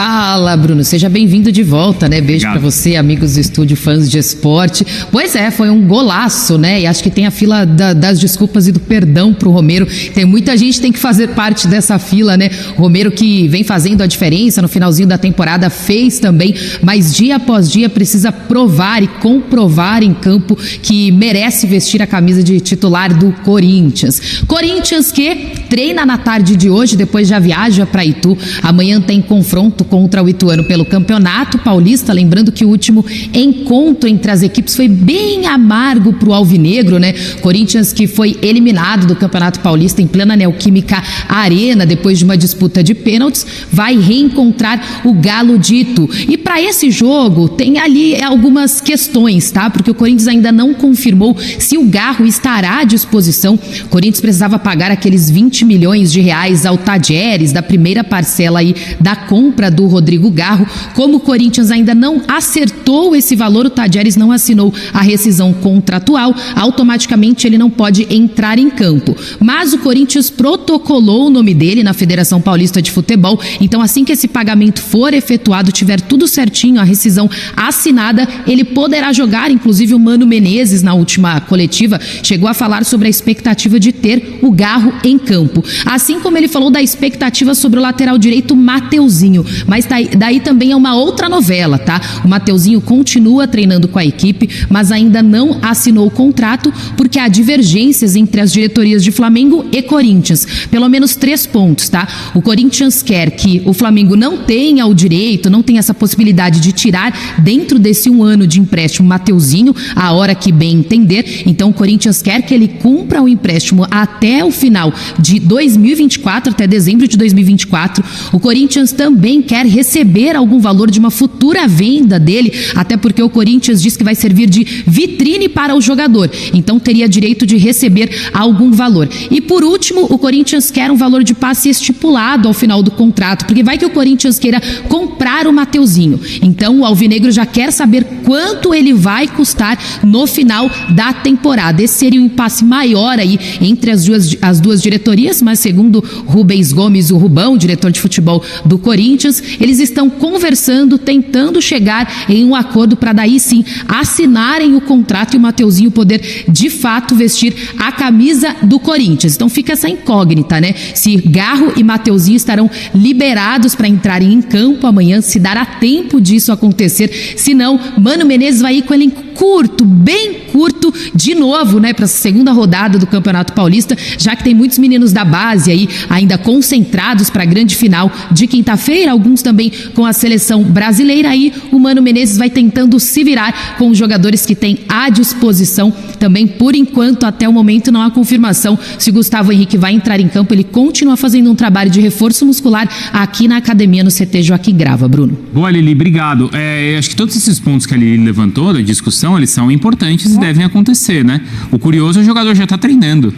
Fala, Bruno, seja bem-vindo de volta, né? Beijo pra você, amigos do estúdio, fãs de esporte. Pois é, foi um golaço, né? E acho que tem a fila das desculpas e do perdão pro Romero. Tem muita gente que tem que fazer parte dessa fila, né? O Romero que vem fazendo a diferença no finalzinho da temporada, fez também, mas dia após dia precisa provar e comprovar em campo que merece vestir a camisa de titular do Corinthians. Corinthians que treina na tarde de hoje, depois já viaja para Itu. Amanhã tem confronto contra o Ituano pelo Campeonato Paulista. Lembrando que o último encontro entre as equipes foi bem amargo pro alvinegro, né? Corinthians que foi eliminado do Campeonato Paulista em plena Neoquímica Arena depois de uma disputa de pênaltis, vai reencontrar o Galo de Itu. E para esse jogo tem ali algumas questões, tá? Porque o Corinthians ainda não confirmou se o Garro estará à disposição. O Corinthians precisava pagar aqueles 20 milhões de reais ao Tadieres da primeira parcela aí da compra do Rodrigo Garro. Como o Corinthians ainda não acertou esse valor, o Tadieres não assinou a rescisão contratual, automaticamente ele não pode entrar em campo. Mas o Corinthians protocolou o nome dele na Federação Paulista de Futebol, então assim que esse pagamento for efetuado, tiver tudo certinho, a rescisão assinada, ele poderá jogar. Inclusive o Mano Menezes, na última coletiva, chegou a falar sobre a expectativa de ter o Garro em campo. Assim como ele falou da expectativa sobre o lateral direito Mateuzinho. Mas daí também é uma outra novela, tá? O Mateuzinho continua treinando com a equipe, mas ainda não assinou o contrato porque há divergências entre as diretorias de Flamengo e Corinthians. Pelo menos 3 pontos, tá? O Corinthians quer que o Flamengo não tenha o direito, não tenha essa possibilidade de tirar dentro desse 1 ano de empréstimo Mateuzinho, a hora que bem entender. Então o Corinthians quer que ele cumpra o empréstimo até o final de 2024, até dezembro de 2024. O Corinthians também quer receber algum valor de uma futura venda dele, até porque o Corinthians diz que vai servir de vitrine para o jogador, então teria direito de receber algum valor. E por último, o Corinthians quer um valor de passe estipulado ao final do contrato, porque vai que o Corinthians queira comprar o Mateuzinho. Então o alvinegro já quer saber quanto ele vai custar no final da temporada. Esse seria um impasse maior aí entre as duas diretorias, mas segundo Rubens Gomes, o Rubão, diretor de futebol do Corinthians, eles estão conversando, tentando chegar em um acordo para daí sim assinarem o contrato e o Mateuzinho poder de fato vestir a camisa do Corinthians. Então fica essa incógnita, né? Se Garro e Mateuzinho estarão liberados para entrarem em campo amanhã, se dará tempo disso acontecer. Se não, Mano Menezes vai ir com elenco curto, bem curto, de novo, né, para a segunda rodada do Campeonato Paulista, já que tem muitos meninos da base aí ainda concentrados para a grande final de quinta-feira, alguns também com a seleção brasileira. Aí o Mano Menezes vai tentando se virar com os jogadores que tem à disposição. Também, por enquanto, até o momento, não há confirmação se Gustavo Henrique vai entrar em campo. Ele continua fazendo um trabalho de reforço muscular aqui na academia no CT Joaquim Grava, Bruno. Boa, Lili, obrigado. Acho que todos esses pontos que a Lili levantou da discussão, eles são importantes e devem acontecer, né? O curioso é o jogador já tá treinando.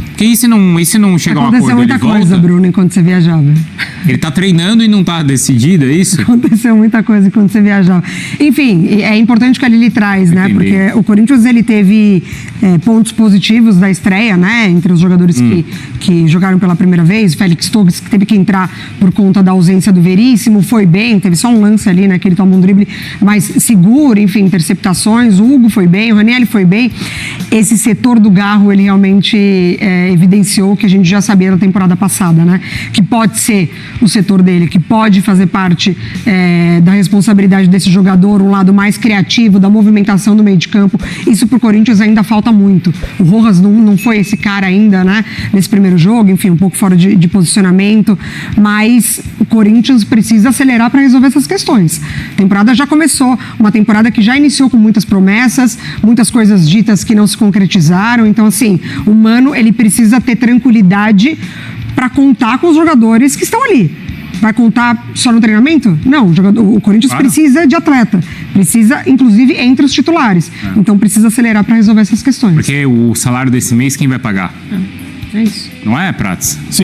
Porque e se não chegar a um acordo, aconteceu muita coisa, Bruno, enquanto você viajava. Ele tá treinando e não tá decidido, é isso? Aconteceu muita coisa enquanto você viajava. Enfim, é importante que a Lili traz, né? Entendi. Porque o Corinthians, ele teve pontos positivos da estreia, né? Entre os jogadores que jogaram pela primeira vez. Félix Torres, que teve que entrar por conta da ausência do Veríssimo, foi bem, teve só um lance ali, né? Que ele toma um drible mais seguro, enfim, interceptações. O Hugo foi bem, o Ranieri foi bem. Esse setor do Garro, ele realmente evidenciou que a gente já sabia na temporada passada, né? Que pode ser o setor dele, que pode fazer parte da responsabilidade desse jogador, um lado mais criativo, da movimentação do meio de campo. Isso pro Corinthians ainda falta muito. O Rojas não foi esse cara ainda, né? Nesse primeiro jogo, enfim, um pouco fora de posicionamento, mas o Corinthians precisa acelerar para resolver essas questões. A temporada já começou, uma temporada que já iniciou com muitas promessas, muitas coisas ditas que não se concretizaram. Então, assim, o Mano, ele precisa ter tranquilidade para contar com os jogadores que estão ali. Vai contar só no treinamento? Não, o Corinthians precisa de atleta. Precisa, inclusive, entre os titulares. Então precisa acelerar para resolver essas questões. Porque o salário desse mês, quem vai pagar? É isso. Não é, Prats? Sim.